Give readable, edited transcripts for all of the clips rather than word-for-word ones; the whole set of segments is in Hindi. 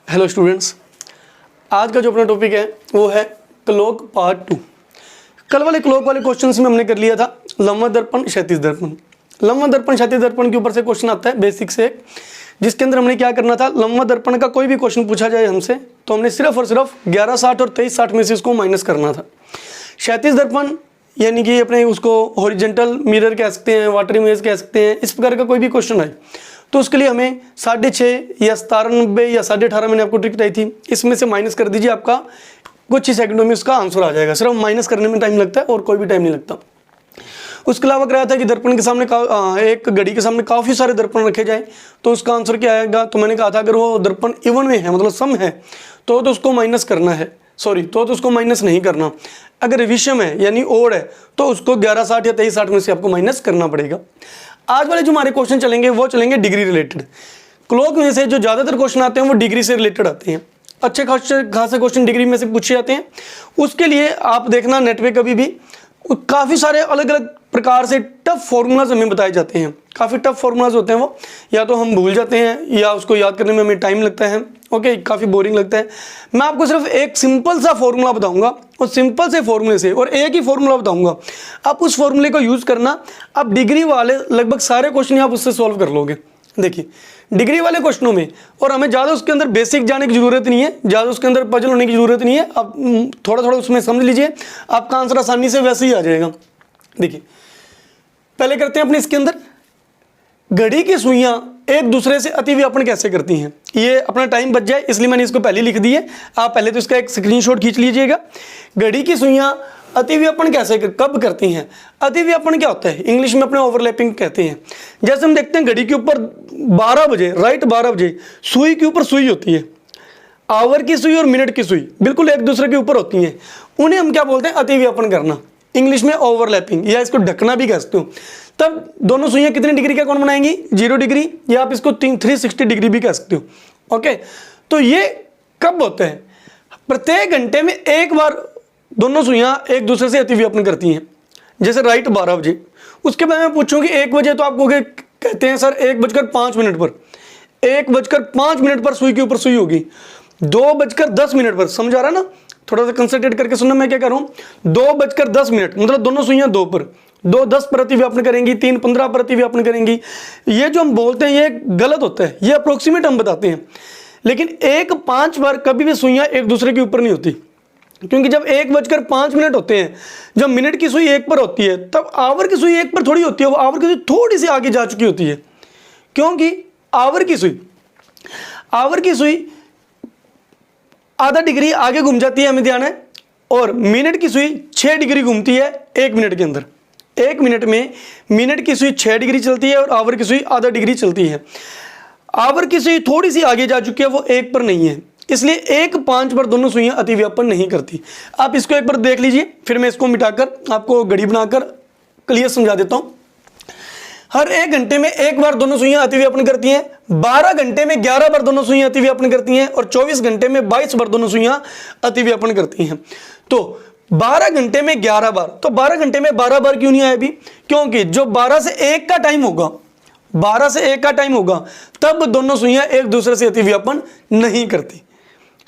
हेलो स्टूडेंट्स, आज का जो अपना टॉपिक है वो है क्लॉक पार्ट 2। कल वाले क्लॉक वाले क्वेश्चन में हमने कर लिया था लंबवत दर्पण क्षैतिज दर्पण। लंबवत दर्पण क्षैतिज दर्पण के ऊपर से क्वेश्चन आता है बेसिक से, जिसके अंदर हमने क्या करना था, लंबवत दर्पण का कोई भी क्वेश्चन पूछा जाए हमसे तो हमने सिर्फ और सिर्फ 1160 और 2360 में से इसको माइनस करना था। क्षैतिज दर्पण यानी कि अपने उसको हॉरिजेंटल मिरर कह सकते हैं, वाटर इमेज कह सकते हैं, इस प्रकार का कोई भी क्वेश्चन आए तो उसके लिए हमें 6.5 या 97 या 18.5 मैंने आपको ट्रिक बताई थी, इसमें से माइनस कर दीजिए, आपका कुछ ही सेकंडों में उसका आंसर आ जाएगा। सिर्फ माइनस करने में टाइम लगता है और कोई भी टाइम नहीं लगता। उसके अलावा कराया था कि दर्पण के सामने एक घड़ी के सामने काफ़ी सारे दर्पण रखे जाए तो उसका आंसर क्या आएगा। तो मैंने कहा था अगर वो दर्पण इवन में है, मतलब सम है, तो उसको माइनस करना है, तो उसको माइनस नहीं करना। अगर विषम है यानी ओड है तो उसको 1160 या 2360 में से आपको माइनस करना पड़ेगा। आज वाले जो हमारे क्वेश्चन चलेंगे वो चलेंगे डिग्री रिलेटेड। क्लॉक में से जो ज़्यादातर क्वेश्चन आते हैं वो डिग्री से रिलेटेड आते हैं, अच्छे खासे क्वेश्चन डिग्री में से पूछे जाते हैं। उसके लिए आप देखना नेट पे कभी भी काफ़ी सारे अलग अलग प्रकार से टफ फॉर्मूलाज हमें बताए जाते हैं। काफ़ी टफ फॉर्मूलाज होते हैं, वो या तो हम भूल जाते हैं या उसको याद करने में हमें टाइम लगता है। ओके, काफ़ी बोरिंग लगता है। मैं आपको सिर्फ एक सिंपल सा फॉर्मूला बताऊंगा और सिंपल से फॉर्मूले से और एक ही फॉर्मूला बताऊंगा, आप उस फॉर्मूले को यूज़ करना। आप डिग्री वाले लगभग सारे क्वेश्चन आप उससे सॉल्व कर लोगे। देखिए डिग्री वाले क्वेश्चनों में, और हमें ज़्यादा उसके अंदर बेसिक जाने की ज़रूरत नहीं है, ज़्यादा उसके अंदर पजल होने की ज़रूरत नहीं है। आप थोड़ा थोड़ा उसमें समझ लीजिए, आपका आंसर आसानी से वैसे ही आ जाएगा। देखिए पहले करते हैं अपने इसके अंदर, घड़ी की सुइयां एक दूसरे से अतिव्यापन कैसे करती हैं। ये अपना टाइम बच जाए इसलिए मैंने इसको पहले लिख दी है, आप पहले तो इसका एक स्क्रीनशॉट खींच लीजिएगा। घड़ी की सुइयां अतिव्यापन कब करती हैं। अतिव्यापन क्या होता है, इंग्लिश में अपने ओवरलैपिंग कहते हैं। जैसे हम देखते हैं घड़ी के ऊपर 12 बजे, राइट 12 बजे सुई के ऊपर सुई होती है, आवर की सुई और मिनट की सुई बिल्कुल एक दूसरे के ऊपर होती हैं, उन्हें हम क्या बोलते हैं, अतिव्यापन करना, इंग्लिश में ओवरलैपिंग, या इसको ढकना भी कह सकते हो। तब दोनों सुइयां कितने डिग्री का कोण बनाएंगी, 0 डिग्री, या आप इसको 360 डिग्री भी कह सकते हो। ओके, तो ये कब होता है, प्रत्येक घंटे में एक बार दोनों सुइयां एक दूसरे से अतिव्यापन करती हैं। जैसे राइट 12 बजे, उसके बाद मैं पूछूंगी 1 बजे, तो आपको कहते हैं सर 1:05 पर, 1:05 पर सुई के ऊपर सुई होगी, 2:10 पर, समझ आ रहा ना, थोड़ा सा कंसंट्रेट करके सुनना मैं क्या कर रहा हूँ। 2:10 मतलब दोनों सुइयां 2 पर, 2:10 पर अतिव्यापन करेंगी, 3:15 पर अतिव्यापन करेंगी। ये जो हम बोलते हैं ये गलत होता है, ये अप्रोक्सीमेट हम बताते हैं। लेकिन 1:05 पर कभी भी सुइयां एक दूसरे के ऊपर नहीं होती, क्योंकि जब 1:05 होते हैं, जब मिनट की सुई 1 पर होती है, तब आवर की सुई 1 पर थोड़ी होती है, वो आवर की सुई थोड़ी सी आगे जा चुकी होती है, क्योंकि आवर की सुई आधा डिग्री आगे घूम जाती है, हमें ध्यान है, और मिनट की सुई 6 डिग्री घूमती है 1 मिनट के अंदर। 1 मिनट में मिनट की सुई 6 डिग्री चलती है और आवर की सुई आधा डिग्री चलती है। आवर की सुई थोड़ी सी आगे जा चुकी है, वो 1 पर नहीं है, इसलिए 1:05 पर दोनों सुइयां अतिव्यापन नहीं करती। आप इसको एक बार देख लीजिए, फिर मैं इसको मिटाकर आपको घड़ी बनाकर क्लियर समझा देता हूं। हर 1 घंटे में एक बार दोनों सुइयां अतिव्यापन करती हैं, 12 घंटे में 11 बार दोनों सुइयां अतिव्यापन करती हैं, और 24 घंटे में 22 बार दोनों सुइयां अतिव्यापन करती हैं। तो 12 घंटे में 11 बार, तो 12 घंटे में 12 बार क्यों नहीं आया अभी, क्योंकि जो 12 से 1 का टाइम होगा, 12 से 1 का टाइम होगा, तब दोनों सुइयां एक दूसरे से अतिव्यापन नहीं करती,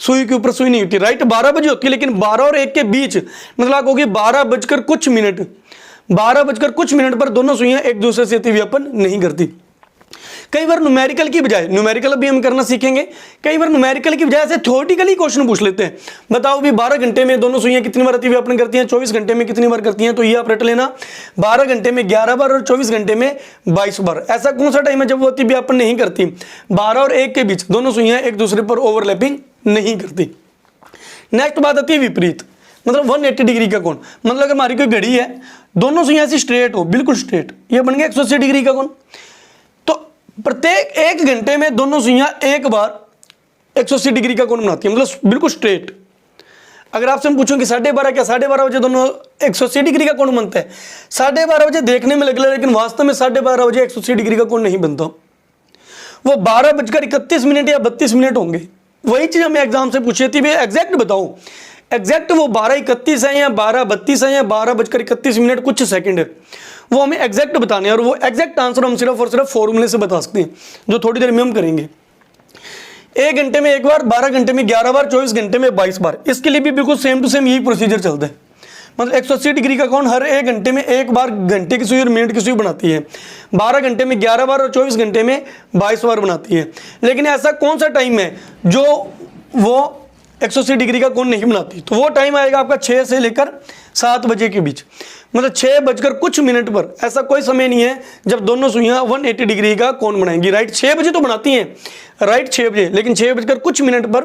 सुई के ऊपर सुई नहीं होती। राइट 12 बजे होती है, लेकिन 12 और 1 के बीच, मतलब आप होगी 12 बजकर कुछ मिनट, 12 बजकर कुछ मिनट पर दोनों सुइयां एक दूसरे से अतिव्यापन नहीं करती। कई बार न्यूमेरिकल की बजाय, न्यूमेरिकल भी हम करना सीखेंगे, कई बार न्यूमेरिकल की बजाय से थ्योरेटिकली क्वेश्चन पूछ लेते हैं। बताओ भी 12 घंटे में दोनों सुइयां कितनी बार अतिव्यापन करती हैं, 24 घंटे में कितनी बार करती हैं, तो ये आप रट लेना, 12 घंटे में 11 बार और 24 घंटे में 22 बार। ऐसा कौन सा टाइम है जब वो अतिव्यापन नहीं करती, 12 और 1 के बीच दोनों सुइयां एक दूसरे पर ओवरलैपिंग नहीं करती। नेक्स्ट बात आती है विपरीत, मतलब 180 डिग्री का कोण। मतलब अगर हमारी कोई घड़ी है, दोनों सुइयां ऐसी स्ट्रेट हो, बिल्कुल स्ट्रेट, ये बन गया 180 डिग्री का कोण। तो प्रत्येक 1 घंटे में दोनों सुइयां एक बार 180 डिग्री का कोण बनाती है, मतलब बिल्कुल स्ट्रेट। अगर आपसे हम पूछूं कि 12:30 क्या 12:30 बजे दोनों 180 डिग्री का कोण बनता है, 12:30 बजे देखने में लग रहा है, लेकिन वास्तव में 12:30 बजे 180 डिग्री का कोण नहीं बनता, वो 12:31 या 32 होंगे। वही चीज हमें एग्जाम से पूछी थी, भाई एग्जैक्ट बताओ, एग्जैक्ट वो 12:31 है या 12:32 है या 12:31 कुछ सेकंड है, वो हमें एग्जैक्ट बताने हैं। और वो एग्जैक्ट आंसर हम सिर्फ और सिर्फ फॉर्मूले से बता सकते हैं, जो थोड़ी देर में हम करेंगे। 1 घंटे में 1 बार, 12 घंटे में 11 बार, 24 घंटे में 22 बार। इसके लिए भी बिल्कुल सेम टू सेम यही प्रोसीजर चलता है। मतलब 180 डिग्री का कोण हर 1 घंटे में 1 बार घंटे की सुई और मिनट की सुई बनाती है, 12 घंटे में 11 बार और 24 घंटे में 22 बार बनाती है। लेकिन ऐसा कौन सा टाइम है जो वो 180 डिग्री का कोण नहीं बनाती? तो वो टाइम आएगा आपका 6 से लेकर 7 बजे के बीच। मतलब 6 बजकर कुछ मिनट पर, ऐसा कोई समय नहीं है जब दोनों सुइयां 180 डिग्री का कोण बनाएंगी, राइट। 6 बजे तो बनाती हैं, राइट, 6 बजे, लेकिन 6 बजकर कुछ मिनट पर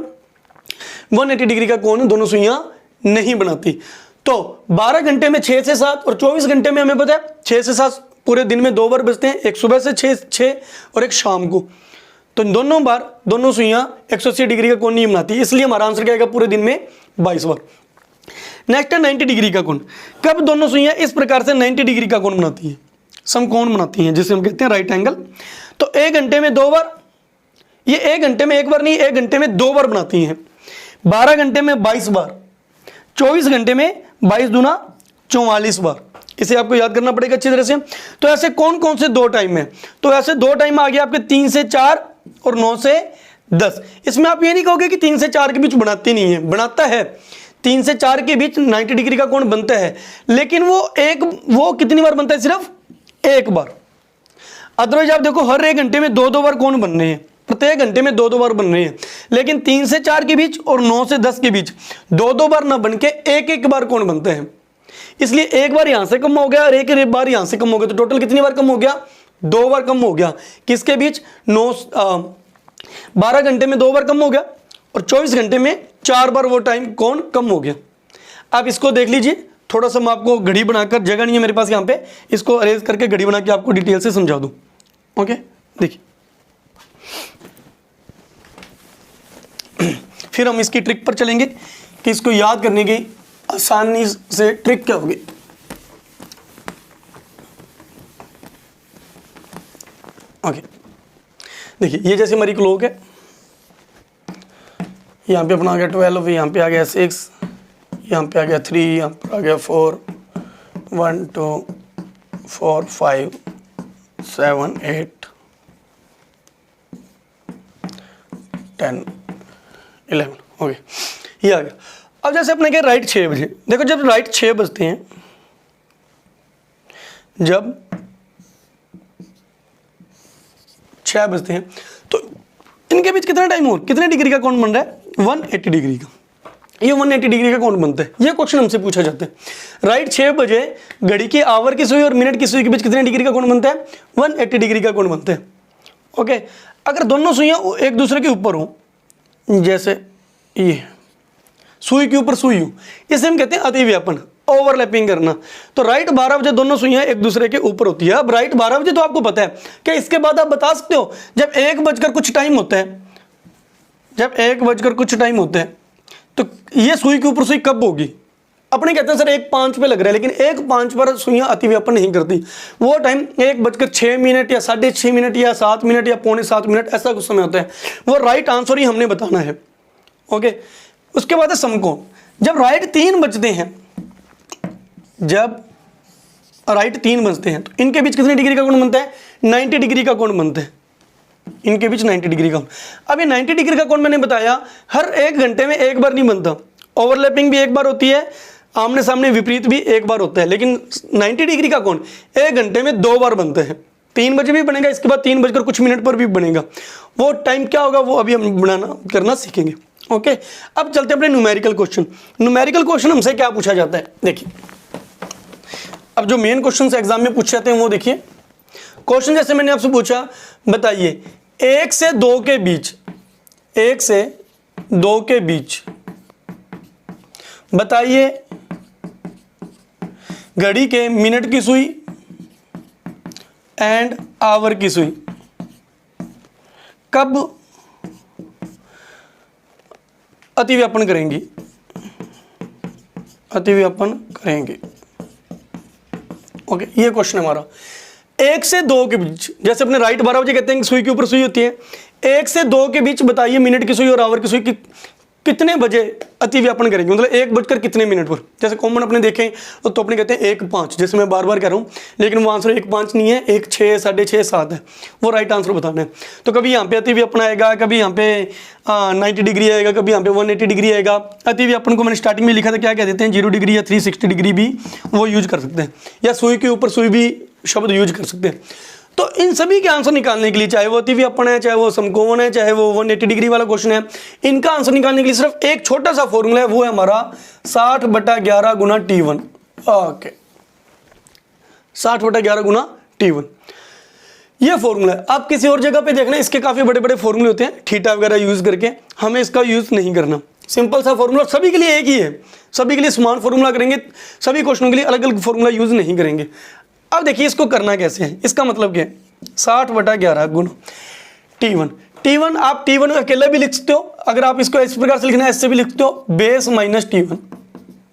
180 डिग्री का कोण दोनों सुइयां नहीं बनाती। तो 12 घंटे में 6 से 7 और 24 घंटे में हमें पता है 6 से 7 पूरे दिन में 2 बार बजते हैं, एक सुबह से 6 और एक शाम को। तो दोनों बार दोनों सुइयां 180 डिग्री का कोण नहीं बनाती, इसलिए हमारा आंसर क्या आएगा पूरे दिन में 22 बार। नेक्स्ट है 90 डिग्री का कोण। कब दोनों सुइयां इस प्रकार से 90 डिग्री का कोण बनाती हैं? समकोण बनाती हैं, जिसे हम कहते हैं राइट एंगल। तो 1 घंटे में 2 बार, ये 1 घंटे में 1 बार नहीं, 1 घंटे में 2 बार बनाती हैं। 12 घंटे में 22 बार, 24 घंटे में 22 दूना 44 बार। इसे आपको याद करना पड़ेगा अच्छी तरह से। तो ऐसे कौन कौन से 2 टाइम है? तो ऐसे 2 टाइम आ गए आपके 3 से 4 और 9 से 10। इसमें आप ये नहीं कहोगे कि 3 से 4 के बीच बनाती नहीं है, बनाता है। 3 से 4 के बीच 90 डिग्री का कोण बनता है, लेकिन वो कितनी बार बनता है? सिर्फ 1 बार। अदरवाइज आप देखो हर 1 घंटे में 2-2 बार कोण बन रहे हैं, प्रत्येक घंटे में 2-2 बार बन रहे हैं। लेकिन 3 से 4 के बीच और 9 से 10 के बीच 2-2 बार ना बन के 1-1 बार कोण बनते हैं। इसलिए 1 बार यहां से कम हो गया और 1 बार यहां से कम हो गया, तो टोटल कितनी बार कम हो गया? 2 बार कम हो गया। किसके बीच? 12 घंटे में 2 बार कम हो गया और 24 घंटे में 4 बार वो टाइम कोण कम हो गया। आप इसको देख लीजिए, थोड़ा सा मैं आपको घड़ी बनाकर, जगह नहीं है मेरे पास यहाँ पे, इसको अरेंज करके घड़ी बना के आपको डिटेल से समझा दूं। ओके, देखिए फिर हम इसकी ट्रिक पर चलेंगे कि इसको याद करने की आसानी से ट्रिक क्या होगी। ओके, देखिए ये जैसे हमारी क्लॉक है, यहाँ पे अपना आ गया 12, यहाँ पे आ गया 6, यहाँ पे आ गया 3, यहाँ पर आ गया 4, 1 2 4 5 7 8 10 11। ओके, ये आ गया। अब जैसे अपने क्या राइट 6 बजे, देखो जब राइट 6 बजते हैं, जब 6 बजते हैं तो इनके बीच कितना टाइम हो, कितने डिग्री का कोण बन रहा है? 180 डिग्री का। ये 180 डिग्री का कोण बनता है। ये क्वेश्चन हमसे पूछा जाता है। राइट 6 बजे घड़ी की आवर की सुई और मिनट की सुई के बीच कितने डिग्री का कोण बनता है? 180 डिग्री का कोण बनता है। ओके, अगर दोनों सुइयां एक दूसरे के ऊपर हो, जैसे ये सुई के ऊपर सुई हो, इसे हम कहते हैं अतिव्यापन, ओवरलैपिंग करना। तो राइट 12 बजे दोनों सुइयां एक दूसरे के ऊपर होती है। अब राइट 12 बजे तो आपको पता है कि इसके बाद आप बता सकते हो जब 1 बजकर कुछ टाइम होता है, जब 1 बजकर कुछ टाइम होता है तो ये सुई के ऊपर सुई कब होगी? अपने कहते हैं सर 1:05 पे लग रहा है, लेकिन 1:05 पर सुइयां अतिव्यापन नहीं करती। वो टाइम 1:06 या 6:30 मिनट या 7 मिनट या 6:45 मिनट, ऐसा कुछ समय होता है। वो राइट आंसर ही हमने बताना है। ओके, उसके बाद है समकोण। जब राइट 3 बजते हैं, जब राइट 3 बजते हैं तो इनके बीच कितने डिग्री का कोण बनता है? 90 डिग्री का कोण बनता है। इनके बीच 90 डिग्री का। अब ये 90 डिग्री का कोण मैंने बताया हर 1 घंटे में 1 बार नहीं बनता, ओवरलैपिंग भी 1 बार होती है, आमने सामने विपरीत भी 1 बार होता है। लेकिन 90 डिग्री का कोण 1 घंटे में 2 बार बनता है। 3 बजे भी बनेगा, इसके बाद 3 बजकर कुछ मिनट पर भी बनेगा। वो टाइम क्या होगा वो अभी हम बनाना करना सीखेंगे। ओके, अब चलते हैं अपने न्यूमेरिकल क्वेश्चन। न्यूमेरिकल क्वेश्चन हमसे क्या पूछा जाता है? देखिए, अब जो मेन क्वेश्चन एग्जाम में पूछे जाते हैं वो देखिए। क्वेश्चन जैसे मैंने आपसे पूछा, बताइए 1 से 2 के बीच, 1 से 2 के बीच बताइए घड़ी के मिनट की सुई एंड आवर की सुई कब अतिव्यापन करेंगी? अतिव्यापन करेंगे। ओके, ये क्वेश्चन हमारा 1 से 2 के बीच, जैसे अपने राइट 12 बजे कहते हैं कि सुई के ऊपर सुई होती है, 1 से 2 के बीच बताइए मिनट की सुई और आवर की सुई कितने बजे अतिव्यापन करेंगे, मतलब 1 बजकर कितने मिनट पर। जैसे कॉमन अपने देखें तो अपने कहते हैं 1:05, जैसे मैं बार बार कह रहा हूँ, लेकिन वो आंसर 1:05 नहीं है, 1:06, 6:30, 7 है, वो राइट आंसर बताना है। तो कभी यहाँ पे अतिव्यापन आएगा, कभी यहाँ पे 90 डिग्री आएगा, कभी यहाँ पे 180 डिग्री आएगा। अतिव्यापन को मैंने स्टार्टिंग में लिखा था, क्या कह देते हैं, 0 डिग्री या 360 डिग्री भी वो यूज कर सकते हैं, या सुई के ऊपर सुई भी शब्द यूज कर सकते हैं। तो इन सभी के आंसर निकालने के लिए, चाहे वो अतिव्यापन है, चाहे वो समकोण है, चाहे वो 180 डिग्री वाला क्वेश्चन है, इनका आंसर निकालने के लिए सिर्फ एक छोटा सा फॉर्मूला है, वो है हमारा 60/11 गुना T1। ओके, 60/11 गुना T1 ये फॉर्मूला है। आप किसी और जगह पे देखना, इसके काफी बड़े बड़े फॉर्मूले होते हैं थीटा वगैरह यूज करके, हमें इसका यूज नहीं करना। सिंपल सा फॉर्मूला सभी के लिए एक ही है, सभी के लिए समान फॉर्मूला करेंगे, सभी क्वेश्चनों के लिए अलग अलग फॉर्मूला यूज नहीं करेंगे। अब देखिए इसको करना कैसे है, इसका मतलब क्या है, 60/11 गुना T1 आप T1 अकेला भी लिख सकते हो, अगर आप इसको इस प्रकार से लिखना है, ऐसे भी लिख सकते हो, बेस माइनस T1,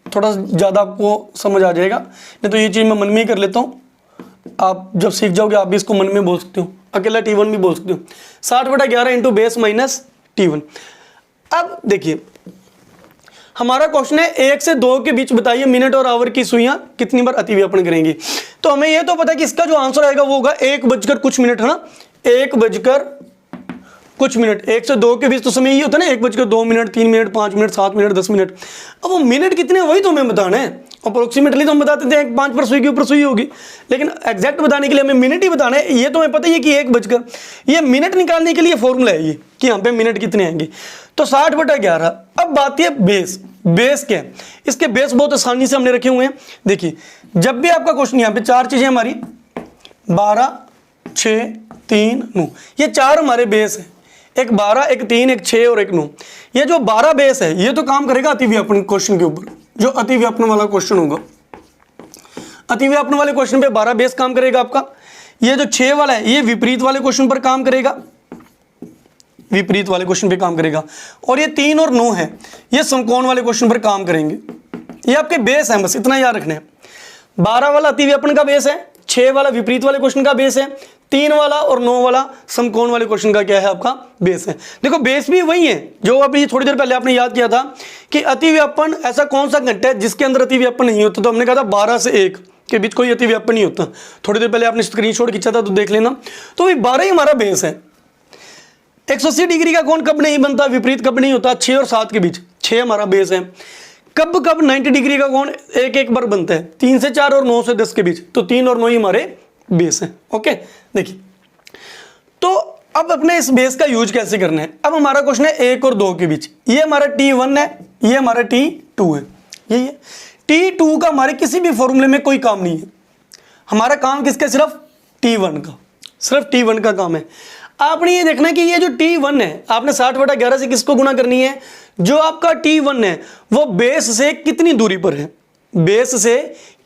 थोड़ा ज़्यादा आपको समझ आ जाएगा। नहीं तो ये चीज़ मैं मन में ही कर लेता हूँ, आप जब सीख जाओगे आप भी इसको मन में बोल सकते हो, अकेला T1 भी बोल सकते हो। 60/11 इंटू बेस माइनस T1। अब देखिए हमारा क्वेश्चन है 1 से 2 के बीच बताइए मिनट और आवर की सुइयां कितनी बार अतिव्यापन करेंगी। तो हमें यह तो पता है कि इसका जो आंसर आएगा वो होगा 1 बजकर कुछ मिनट, है ना, 1 बजकर कुछ मिनट। 1 से 2 के बीच तो समय ये होता है ना, 1 बजकर 2 minute, 3 minute, 5 minute, 7 minute, 10 minute. अब वो मिनट कितने वही तो हमें बताना है। अप्रोक्सीमेटली तो हम बता देते हैं 5 पर सुई के ऊपर सुई होगी, लेकिन एग्जैक्ट बताने के लिए हमें मिनट ही बताना है। ये तो हमें पता ही है कि 1 बजकर, ये मिनट निकालने के लिए फॉर्मूला है ये कि यहाँ पे मिनट कितने आएंगे। तो 60/11। अब बात है बेस, बेस क्या है, इसके बेस बहुत आसानी से हमने रखे हुए हैं। देखिए जब भी आपका क्वेश्चन, यहाँ पे 4 चीजें हमारी 12, 6, 3, 9, ये 4 हमारे बेस है, एक 12, एक 3, एक 6 और एक 9। ये जो 12 बेस है ये तो काम करेगा अतिव्यापन क्वेश्चन के ऊपर, जो अतिव्यापन वाला क्वेश्चन होगा, अतिव्यापन वाले क्वेश्चन पे 12 बेस काम करेगा आपका। ये जो 6 वाला है ये विपरीत वाले क्वेश्चन पर काम करेगा, विपरीत वाले क्वेश्चन पे काम करेगा। और ये 3 और 9 है, ये समकोण वाले क्वेश्चन पर काम करेंगे। ये आपके बेस है, बस इतना याद रखना है। 12 वाला अतिव्यापन का बेस है, 6 वाला विपरीत वाले क्वेश्चन का बेस है, 3 वाला और 9 वाला समकोण वाले क्वेश्चन का क्या है, आपका बेस है। देखो बेस भी वही है जो अभी थोड़ी देर पहले आपने याद किया था कि अतिव्यापन ऐसा कौन सा घंटा है जिसके अंदर अतिव्यापन नहीं होता। तो हमने कहा था 12 से 1 के बीच कोई अतिव्यापन नहीं होता। थोड़ी देर पहले आपने स्क्रीनशॉट खींचा था तो देख लेना। तो वही 12 ही हमारा बेस है। 180 डिग्री का कोण कब नहीं बनता, विपरीत कब नहीं होता, 6 और 7 के बीच, 6 हमारा बेस है। कब कब 90 डिग्री का कोण एक बार बनता है, 3 से 4 और 9 से 10 के बीच, तो 3 और 9 ही हमारे बेस है। ओके देखिए, तो अब अपने इस बेस का यूज कैसे करना है। अब हमारा क्वेश्चन है 1 और 2 के बीच, ये हमारा T1 है, ये हमारा T2 है, यही है। T2 का हमारे किसी भी फॉर्मूले में कोई काम नहीं है, हमारा काम किसका, सिर्फ T1 का, सिर्फ T1 का काम है। आपने ये देखना कि ये जो T1 है, आपने 60/11 से किसको गुना करनी है, जो आपका T1 है वो बेस से कितनी दूरी पर है, बेस से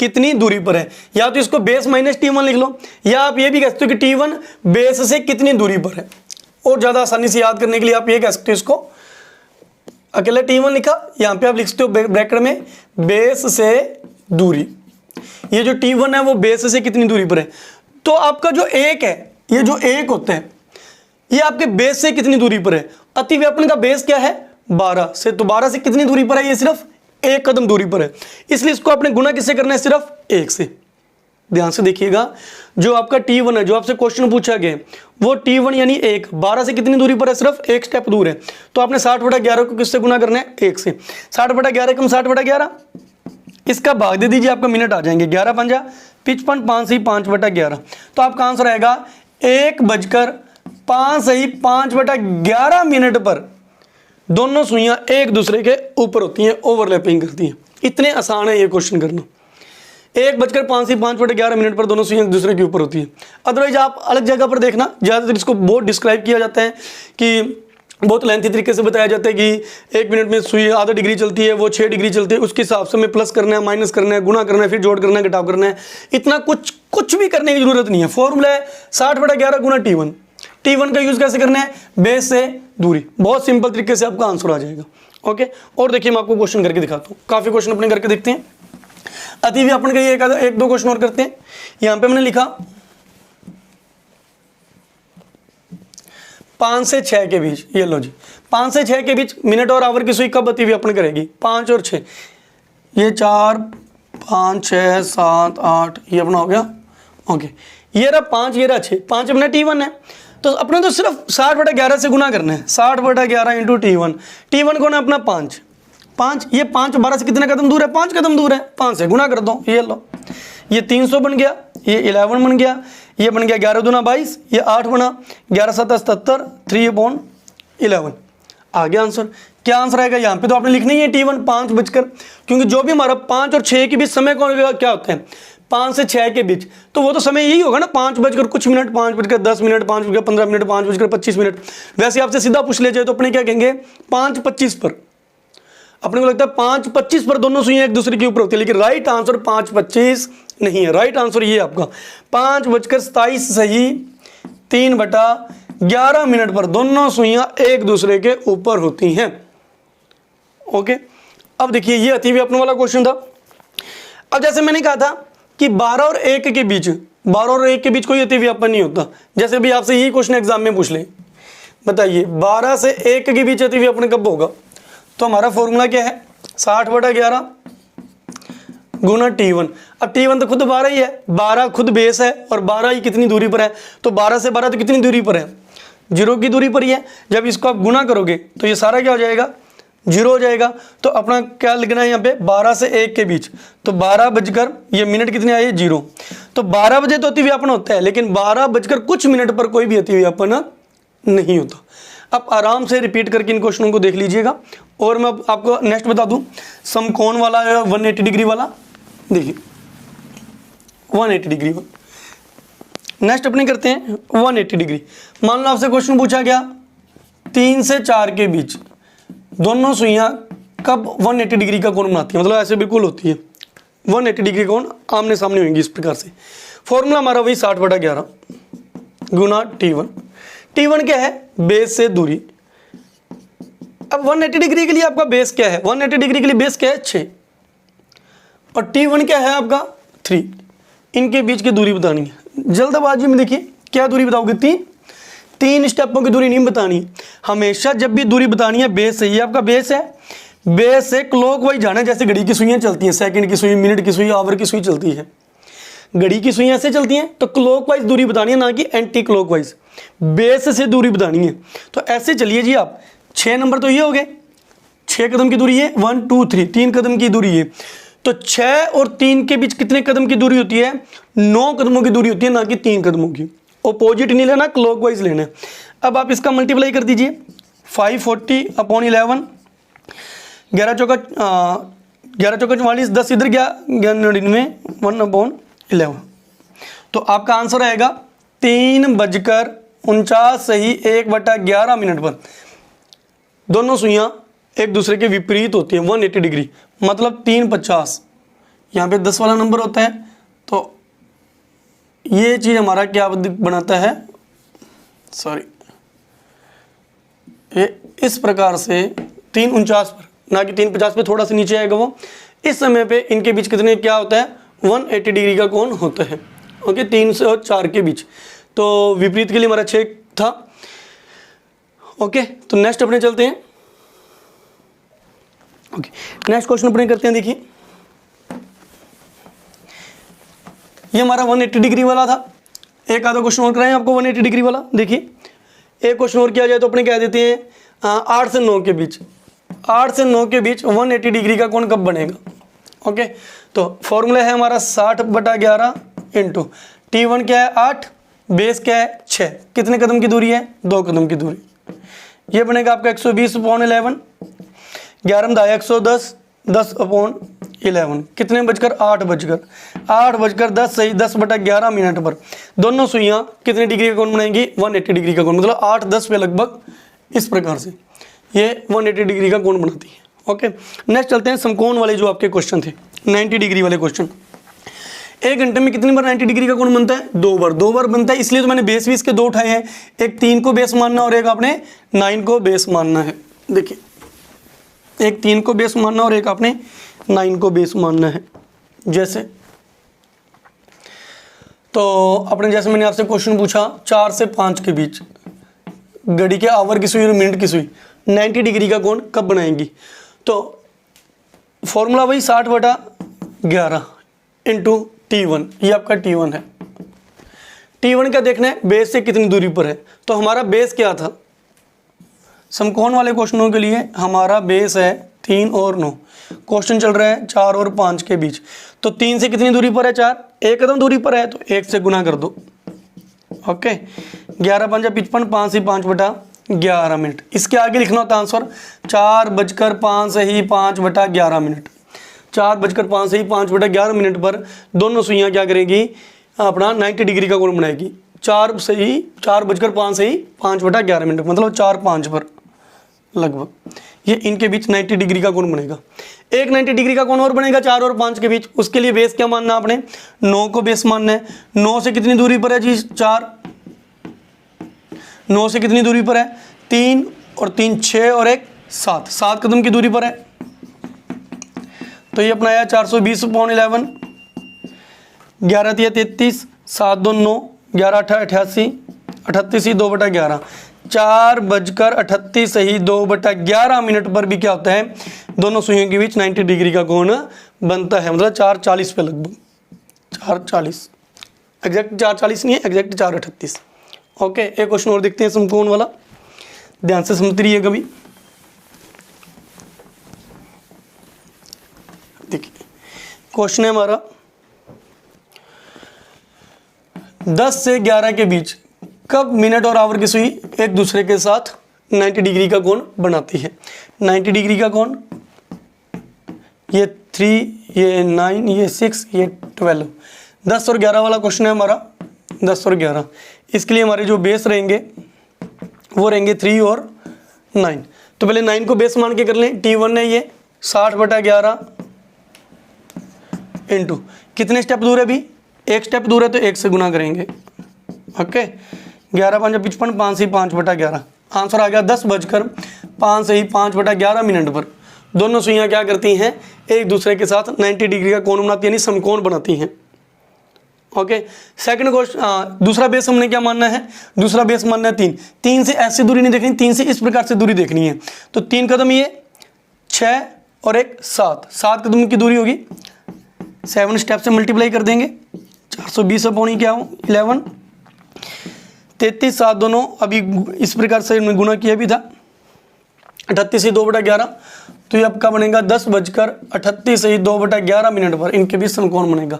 कितनी दूरी पर है। या तो इसको बेस माइनस T1 लिख लो, या आप ये भी कह सकते हो कि T1 बेस से कितनी दूरी पर है। और ज़्यादा आसानी से याद करने के लिए आप ये कह सकते हो, इसको अकेला T1 लिखा, यहाँ पे आप लिख सकते हो ब्रैकेट में बेस से दूरी। ये जो T1 है वो बेस से कितनी दूरी पर है। तो आपका जो 1 है, ये जो 1 होता है ये आपके बेस से कितनी दूरी पर है। अतिव्यापन का बेस क्या है, 12 से, तो 12 से कितनी दूरी पर है, ये सिर्फ 1 कदम दूरी पर है, इसलिए इसको आपने गुना किससे करना है, सिर्फ 1 से। ध्यान से देखिएगा, जो आपका T1 है, जो आपसे क्वेश्चन पूछा गया वो T1 यानी 1, 12 से कितनी दूरी पर है, सिर्फ 1 स्टेप दूर है। तो आपने 60/11 को किससे गुना करना है, 1 से। 60/11 कम 60/11, इसका भाग दे दीजिए, आपका मिनट आ जाएंगे, 11 पंजा 55, 5 सही 5/11। तो आपका आंसर आएगा 1 बजकर 5 सही 5/11 मिनट पर दोनों सुइयां एक दूसरे के ऊपर होती हैं, ओवरलैपिंग करती हैं। इतने आसान है ये क्वेश्चन करना। 1 बजकर 5 सही 5/11 मिनट पर दोनों सुइयां एक दूसरे के ऊपर होती हैं। अदरवाइज आप अलग जगह पर देखना, ज़्यादातर इसको बहुत डिस्क्राइब किया जाता है कि बहुत लेंथी तरीके से बताया जाता है कि 1 मिनट में सुई आधा डिग्री चलती है, वो 6 डिग्री चलती है, उसके हिसाब से हमें प्लस करना है, माइनस करना है, गुना करना है, फिर जोड़ करना है, घटाव करना है। इतना कुछ भी करने की जरूरत नहीं है। फॉर्मूला है 60/11 गुना T1। T1 का यूज कैसे करना है, बेस से दूरी, बहुत सिंपल तरीके से आपका आंसर आ जाएगा। ओके, और देखिए मैं आपको क्वेश्चन करके दिखाता हूँ, काफी क्वेश्चन अपने करके देखते हैं। अतिव्यापन का ये 1-2 क्वेश्चन और करते हैं। यहाँ पे मैंने लिखा 5 से 6 के बीच, ये लो जी 5 से 6 के बीच मिनट और आवर की सुई कब अतिव्यापन करेगी? 5 और 6, ये 4 5 6 7 8, ये अपना हो गया। ओके, ये रहा 5, ये रहा 6, 5 अपना T1 है, तो अपने तो सिर्फ 60/11 से गुना करना है, 60/11 इंटू T1, T1 कौन है अपना 5, ये 5 12 से कितने कदम दूर है? 5 कदम दूर है, 5 से गुना कर दो, ये लो, ये 300 बन गया, ये 11 बन गया, ये बन गया 11 दूना 22, ये 8 बना, 11 7 77, 3/11 आ गया आंसर। क्या आंसर आएगा यहाँ पे? तो आपने लिखना ही है T1 5 बजकर, क्योंकि जो भी हमारा 5 और 6 के बीच समय कौन क्या होते हैं? 5 से 6 के बीच, तो वो तो समय यही होगा ना, 5 बजकर कुछ मिनट, 5 बजकर 10 मिनट, 5 बजकर 15 मिनट, 5 बजकर 25 मिनट। वैसे आपसे सीधा पूछ ले जाए तो अपने क्या कहेंगे? 5:25 पर। अपने को लगता है 5:25 पर दोनों सुइयां एक दूसरे के ऊपर होती है, लेकिन राइट आंसर 5:25 नहीं है। राइट आंसर ये आपका 5:27 सही 3/11 पर दोनों सुइयां एक दूसरे के ऊपर होती हैं। ओके, अब देखिए ये अतिव्यापन वाला क्वेश्चन था। अब जैसे मैंने कहा था कि 12 और 1 के बीच, 12 और 1 के बीच कोई अतिव्यापन नहीं होता। जैसे भी आपसे यही क्वेश्चन एग्जाम में पूछ ले, बताइए 12 से 1 के बीच अतिव्यापन कब होगा? तो हमारा फॉर्मूला क्या है? 60/11 गुना T1। अब T1 तो खुद 12 ही है, 12 खुद बेस है और 12 ही कितनी दूरी पर है? तो 12 से 12 तो कितनी दूरी पर है? 0 की दूरी पर ही है। जब इसको आप गुना करोगे तो ये सारा क्या हो जाएगा? 0 हो जाएगा। तो अपना क्या लिखना है यहाँ पे? 12 से 1 के बीच, तो 12 बजकर, ये मिनट कितने आए? 0। तो 12 बजे तो अतिव्यापन होता है, लेकिन 12 बजकर कुछ मिनट पर कोई भी अतिव्यापन नहीं होता। अब आराम से रिपीट करके इन क्वेश्चनों को देख लीजिएगा। और मैं आपको नेक्स्ट बता दूं, समकोण वाला है 180 डिग्री वाला, देखिए 180 डिग्री। नेक्स्ट अपने करते हैं 180 डिग्री। मान लो आपसे क्वेश्चन पूछा गया 3 से 4 के बीच दोनों सुइयां कब 180 डिग्री का कोण बनाती है? मतलब ऐसे बिल्कुल होती है 180 डिग्री कोण आमने सामने होंगी इस प्रकार से। फॉर्मूला हमारा वही 60/11 गुना T1। T1 क्या है? बेस से दूरी। अब 180 डिग्री के लिए आपका बेस क्या है? 180 डिग्री के लिए बेस क्या है? 6, और T1 क्या है आपका? 3। इनके बीच की दूरी बतानी है। जल्दबाजी में देखिए क्या दूरी बताओगे? 3 स्टेपों की दूरी नहीं बतानी है। हमेशा जब भी दूरी बतानी है बेस से, ये आपका बेस है, बेस से क्लॉकवाइज जाना है। जैसे घड़ी की सुइयां चलती हैं, सेकंड की सुई, मिनट की सुई, आवर की सुई चलती है। घड़ी की सुइयां ऐसे चलती हैं, तो क्लॉकवाइज दूरी बतानी है, ना कि एंटी क्लॉकवाइज। बेस से दूरी बतानी है, तो ऐसे चलिए जी आप। 6 नंबर तो ये हो गए, 6 कदम की दूरी है, 1 2 3, 3 कदम की दूरी है। तो 6 और 3 के बीच कितने कदम की दूरी होती है? 9 कदमों की दूरी होती है, ना कि 3 कदमों की। ऑपोजिट नहीं लेना, क्लॉकवाइज लेना है। अब आप इसका मल्टीप्लाई कर दीजिए, 540/11, 11 चौका 44, 10 इधर गया, 99, 1/11। तो आपका आंसर आएगा 3:49 सही 1/11 पर दोनों सुइयां एक दूसरे के विपरीत होती हैं 180 डिग्री, मतलब 3:50। यहाँ पे 10 वाला नंबर होता है, तो ये चीज़ हमारा क्या बनाता है? सॉरी, ये इस प्रकार से 3:49 पर, ना कि 3:50 पे, थोड़ा सा नीचे आएगा वो। इस समय पे इनके बीच कितने क्या होता है? 180 डिग्री का कोण होता है। ओके, 3 से और 4 के बीच। तो विपरीत के लिए हमारा 6 था। ओके, तो नेक्स्ट अपने चलते हैं। ओके, नेक्स्ट क्वेश्चन अपने करते हैं। देखिए ये हमारा 180 डिग्री वाला था। एक आधा क्वेश्चन और कराएं आपको 180 डिग्री वाला। देखिए एक क्वेश्चन और किया जाए तो अपने कह देते हैं 8 से 9 के बीच, 8 से 9 के बीच 180 डिग्री का कोण कब बनेगा? ओके, तो फॉर्मूला है हमारा 60/11 इंटू T1 क्या है? 8, बेस क्या है? 6, कितने कदम की दूरी है? 2 कदम की दूरी। ये बनेगा आपका 120/11, 11 दाया 110, 10/11, कितने बजकर? 8:10 सही 10/11 मिनट पर दोनों सुइयां कितने डिग्री का कोण बनाएंगी? 180 डिग्री का कोण, मतलब 8-10 पे लगभग इस प्रकार से ये 180 डिग्री का कोण बनाती है। ओके, नेक्स्ट चलते हैं समकोण वाले जो आपके क्वेश्चन थे, 90 डिग्री वाले क्वेश्चन। 1 घंटे में कितनी बार 90 डिग्री का कोण बनता है? 2 बार। 2 बार बनता है, इसलिए तो मैंने बेस भी इसके 2 उठाए हैं, एक 3 को बेस मानना और एक आपने 9 को बेस मानना है। देखिए एक 3 को बेस मानना और एक आपने 9 को बेस मानना है। जैसे तो अपने जैसे मैंने आपसे क्वेश्चन पूछा 4 से 5 के बीच घड़ी के आवर की सुई और मिनट की सुई 90 डिग्री का कोण कब बनाएंगी? तो फॉर्मूला वही 60/11 इंटू T1, ये आपका T1 है। T1 क्या देखना है, बेस से कितनी दूरी पर है। तो हमारा बेस क्या था, समकोण वाले क्वेश्चनों के लिए हमारा बेस है 3 और 9, क्वेश्चन चल रहा है 4 और 5 के बीच। तो 3 से कितनी दूरी पर है, 4, एक कदम दूरी पर है, तो 1 से गुना कर दो। ओके, 11 5 55, 5 से 5/11 मिनट। इसके आगे लिखना होता आंसर 4:05 से ही 5/11 मिनट। 4:05 से ही 5/11 मिनट पर दोनों सुइयां क्या करेगी, अपना 90 डिग्री का कोण बनाएगी। 4:05 से ही 5/11 मिनट, मतलब 4:05 पर लगभग ये इनके बीच 90 डिग्री का कोण बनेगा। एक 90 डिग्री का कोण और बनेगा 4 और 5 के बीच। उसके लिए बेस क्या मानना आपने, 9 को बेस मानना है। 9 से कितनी दूरी पर है जी, 4। 9 से कितनी दूरी पर है, 3 और 3 6 और 1 7, 7 कदम की दूरी पर है। तो ये अपना आया 420/11, 11 3 33, 7 2 9, 11 8 88, 38 ही 2/11, 4:38 सही 2/11 मिनट पर भी क्या होता है, दोनों सुइयों के बीच 90 डिग्री का कोण बनता है। मतलब 4:40 पे लगभग, 4:40, एग्जैक्ट 4:40 नहीं है, एग्जैक्ट 4:38। ओके, एक क्वेश्चन और देखते हैं समकोण वाला, ध्यान से समझते रहिए कभी। देखिए क्वेश्चन है हमारा 10 से 11 के बीच कब मिनट और आवर की सुई एक दूसरे के साथ 90 डिग्री का कोण बनाती है। 90 डिग्री का कोण, ये 3, ये 9, ये 6, ये 12। 10 और 11 वाला क्वेश्चन है हमारा, 10 और 11। इसके लिए हमारे जो बेस रहेंगे वो रहेंगे 3 और 9। तो पहले 9 को बेस मान के कर लें। T1 है ये 60/11 इंटू कितने स्टेप दूर है अभी, एक स्टेप दूर है, तो 1 से गुना करेंगे। ओके, 11 5 55, 5 से 5/11, आंसर आ गया 10:05 से ही 5/11 मिनट पर दोनों सुइयां क्या करती हैं, एक दूसरे के साथ 90 डिग्री का कोण बनाती है, यानी समकोण बनाती हैं। ओके, सेकंड क्वेश्चन, दूसरा बेस हमने क्या मानना है, दूसरा बेस मानना है 3। 3 से ऐसी दूरी नहीं देखनी, 3 से इस प्रकार से दूरी देखनी है। तो 3 कदम ये 6 और 1 7, 7 कदम की दूरी होगी, 7 स्टेप से मल्टीप्लाई कर देंगे। 420 पौनी क्या हो 11, 33 7 दोनों अभी इस प्रकार से गुना किया भी था, 38 से 2/11। तो ये आपका बनेगा 10:38 से 2/11 मिनट पर इनके बीच समकोण बनेगा।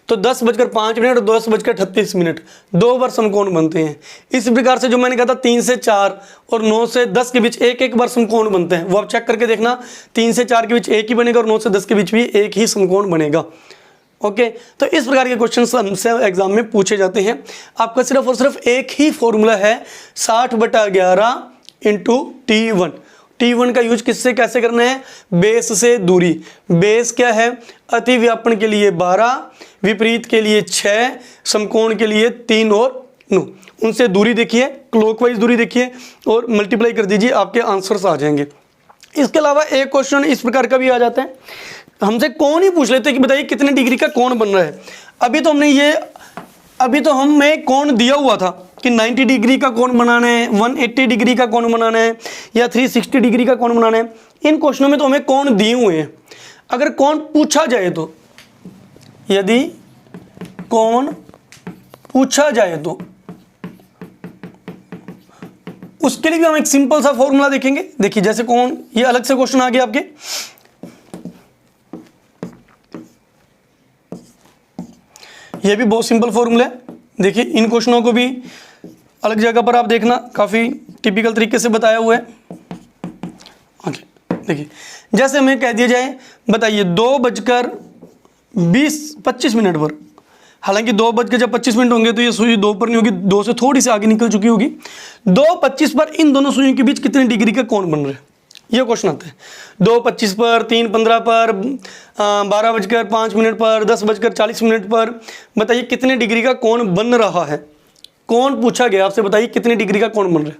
तो 10:05 मिनट और 10:38 मिनट 2 बार समकोण बनते हैं। इस प्रकार से जो मैंने कहा था 3 से 4 और 9 से 10 के बीच एक बार समकोण बनते हैं, वो आप चेक करके देखना। 3 से 4 के बीच एक ही बनेगा और 9 से 10 के बीच भी एक ही समकोण बनेगा। ओके, तो इस प्रकार के क्वेश्चन हमसे एग्जाम में पूछे जाते हैं। आपका सिर्फ और सिर्फ एक ही फॉर्मूला है 60/11 इंटू T1। T1 का यूज किससे कैसे करना है, बेस से दूरी। बेस क्या है, अतिव्यापन के लिए 12, विपरीत के लिए 6, समकोण के लिए 3 और 9। उनसे दूरी देखिए, क्लॉकवाइज दूरी देखिए और मल्टीप्लाई कर दीजिए, आपके आंसर्स आ जाएंगे। इसके अलावा एक क्वेश्चन इस प्रकार का भी आ जाता है, हमसे कौन ही पूछ लेते हैं कि बताइए कितने डिग्री का कोण बन रहा है। अभी तो हमें कोण दिया हुआ था कि 90 डिग्री का कोण बनाना है, 180 डिग्री का कोण बनाना है या 360 डिग्री का कोण बनाना है। इन क्वेश्चनों में तो हमें कोण दिए हुए हैं। अगर कोण पूछा जाए तो, यदि कोण पूछा जाए तो उसके लिए भी हम एक सिंपल सा फॉर्मूला देखेंगे। देखिए जैसे कोण, ये अलग से क्वेश्चन आ गया आपके, ये भी बहुत सिंपल फॉर्मूला है। देखिए इन क्वेश्चनों को भी अलग जगह पर आप देखना, काफ़ी टिपिकल तरीके से बताया हुआ है। ओके, देखिए जैसे हमें कह दिया जाए, बताइए 2:25 मिनट पर, हालांकि 2:25 होंगे तो ये सुई 2 पर नहीं होगी, 2 से थोड़ी सी आगे निकल चुकी होगी। 2:25 पर इन दोनों सुइयों के बीच कितने डिग्री का कोण बन रहा है, ये क्वेश्चन आता है। 2:25 पर, 3:15 पर, 12:05 पर, 10:40 पर, बताइए कितने डिग्री का कोण बन रहा है। कोण पूछा गया आपसे, बताइए कितने डिग्री का कोण बन रहा है।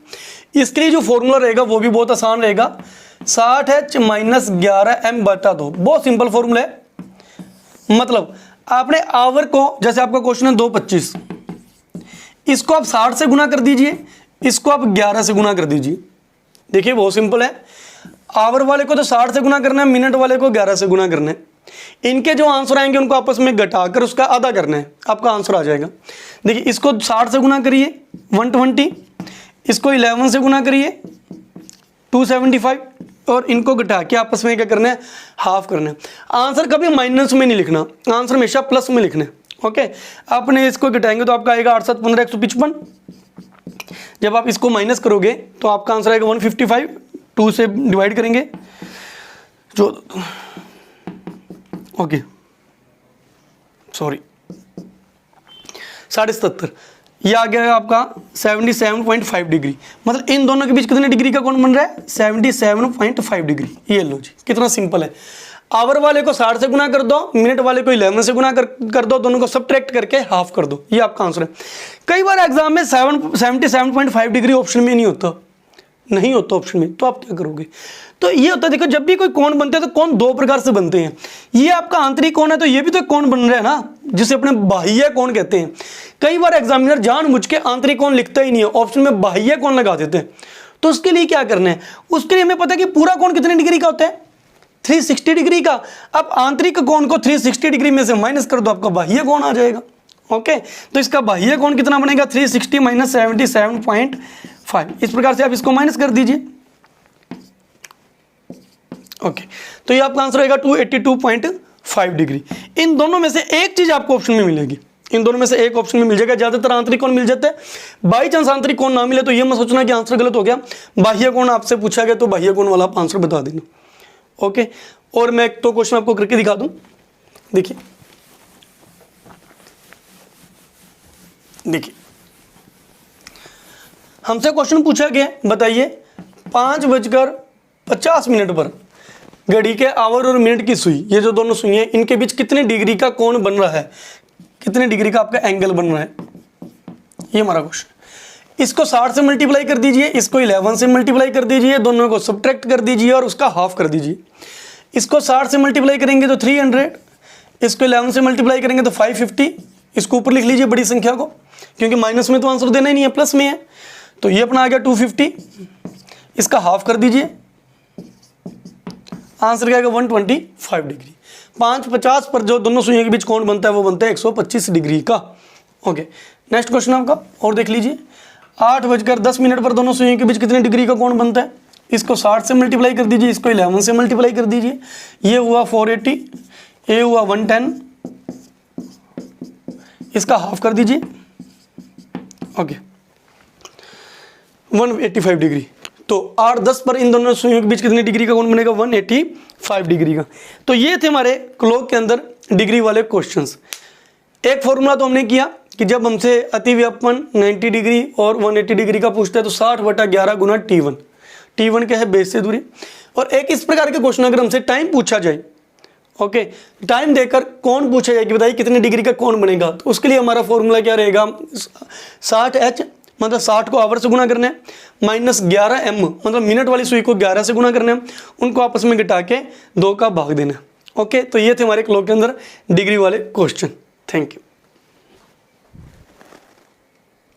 इसके लिए जो फॉर्मूला रहेगा वो भी बहुत आसान रहेगा, 60h - 11m/2। बहुत सिंपल फॉर्मूला है। मतलब आपने आवर को, जैसे आपका क्वेश्चन है 2:25, इसको आप 60 से गुना कर दीजिए, इसको आप 11 से गुना कर दीजिए। देखिए बहुत सिंपल है, आवर वाले को तो 60 से गुना करना है, मिनट वाले को 11 से गुना करना है। इनके जो आंसर आएंगे उनको आपस में घटाकर उसका आधा करना है, आपका आंसर आ जाएगा। देखिए इसको 60 से गुना करिए 120, इसको 11 से गुना करिए 275, और इनको घटा के आपस में क्या करना है, हाफ करना है। आंसर कभी माइनस में नहीं लिखना, आंसर हमेशा प्लस में लिखना है। ओके, आपने इसको घटाएंगे तो आपका आएगा 8 7 15 155। जब आप इसको माइनस करोगे तो आपका आंसर आएगा 155, 2 से डिवाइड करेंगे जो, ओके सॉरी 77, ये आ गया आपका 77.5 डिग्री। मतलब इन दोनों के बीच कितने डिग्री का कोण बन रहा है, 77.5 डिग्री। ये लो जी, कितना सिंपल है। आवर वाले को 60 से गुना कर दो, मिनट वाले को 11 से गुना कर दो, दोनों को सब्ट्रैक्ट करके हाफ कर दो, ये आपका आंसर है। कई बार एग्जाम में 77.5 डिग्री ऑप्शन में नहीं होता ऑप्शन में, तो आप क्या करोगे, तो ये होता है। देखो जब भी कोई कोण बनते हैं तो कोण दो प्रकार से बनते हैं। ये आपका आंतरिक कोण है, तो ये भी तो कोण बन रहा है ना, जिसे अपने बाह्य कोण कहते हैं। कई बार एग्जामिनर जानबूझ के आंतरिक कोण लिखता ही नहीं है, ऑप्शन में बाह्य कोण लगा देते हैं। तो उसके लिए क्या करना है, उसके लिए हमें पता है कि पूरा कोण कितने डिग्री का होता है, 360 डिग्री का। अब आंतरिक कोण को 360 डिग्री में से माइनस कर दो, आपका बाह्य कोण आ जाएगा। ओके, तो इसका बाह्य कोण कितना बनेगा, 360 माइनस 77.5। इस प्रकार से आप इसको माइनस कर दीजिए। ओके, तो ये आपका आंसर रहेगा 282.5 डिग्री। इन दोनों में से एक चीज आपको ऑप्शन में मिलेगी, इन दोनों में से एक ऑप्शन में मिल जाएगा। ज्यादातर आंतरिक कोण मिल जाते हैं, बाई चांस आंतरिक कोण ना मिले तो ये मत सोचना कि आंसर गलत हो गया। बाह्य कोण आपसे पूछा गया तो बाह्य कोण वाला आप आंसर बता देना। ओके, और मैं एक तो क्वेश्चन आपको करके दिखा दूं। देखिए हमसे क्वेश्चन पूछा गया, बताइए 5:50 पर घड़ी के आवर और मिनट की सुई, ये जो दोनों सुई हैं, इनके बीच कितने डिग्री का कोण बन रहा है, कितने डिग्री का आपका एंगल बन रहा है, ये हमारा क्वेश्चन। इसको 60 से मल्टीप्लाई कर दीजिए, इसको 11 से मल्टीप्लाई कर दीजिए, दोनों को सब्ट्रैक्ट कर दीजिए और उसका हाफ कर दीजिए। इसको 60 से मल्टीप्लाई करेंगे तो 300, इसको 11 से मल्टीप्लाई करेंगे तो 550। इसको ऊपर लिख लीजिए बड़ी संख्या को, क्योंकि माइनस में तो आंसर देना ही नहीं है, प्लस में है। तो ये अपना आ गया 250, इसका हाफ कर दीजिए, आंसर क्या आएगा 125 डिग्री। 5:50 पर जो दोनों सुइयों के बीच कोण बनता है वो बनता है 125 डिग्री का। ओके, नेक्स्ट क्वेश्चन आपका और देख लीजिए। 8:10 पर दोनों सुइयों के बीच कितने डिग्री का कोण बनता है, इसको 60 से मल्टीप्लाई कर दीजिए, इसको 11 से मल्टीप्लाई कर दीजिए। ये हुआ 480, ये हुआ 110, इसका हाफ कर दीजिए। Okay, 185 degree. तो 8:10 पर इन दोनों सुइयों के बीच कितने डिग्री का कोण बनेगा, 185 डिग्री का। तो ये थे हमारे क्लॉक के अंदर डिग्री वाले क्वेश्चंस। एक फॉर्मूला तो हमने किया कि जब हमसे अतिव्यापन 90 डिग्री और 180 डिग्री का पूछता है तो 60/11 गुना T1। T1 क्या है, बेस से दूरी। और एक इस प्रकार के क्वेश्चन अगर हमसे टाइम पूछा जाए, ओके, टाइम देकर कौन पूछा जाए कि बताइए कितने डिग्री का कौन बनेगा, तो उसके लिए हमारा फॉर्मूला क्या रहेगा, 60H मतलब 60 को आवर से गुना करना है, माइनस 11M मतलब मिनट वाली सुई को 11 से गुना करना है, उनको आपस में घटा के 2 का भाग देना है। ओके, तो ये थे हमारे क्लॉक के अंदर डिग्री वाले क्वेश्चन। Thank you.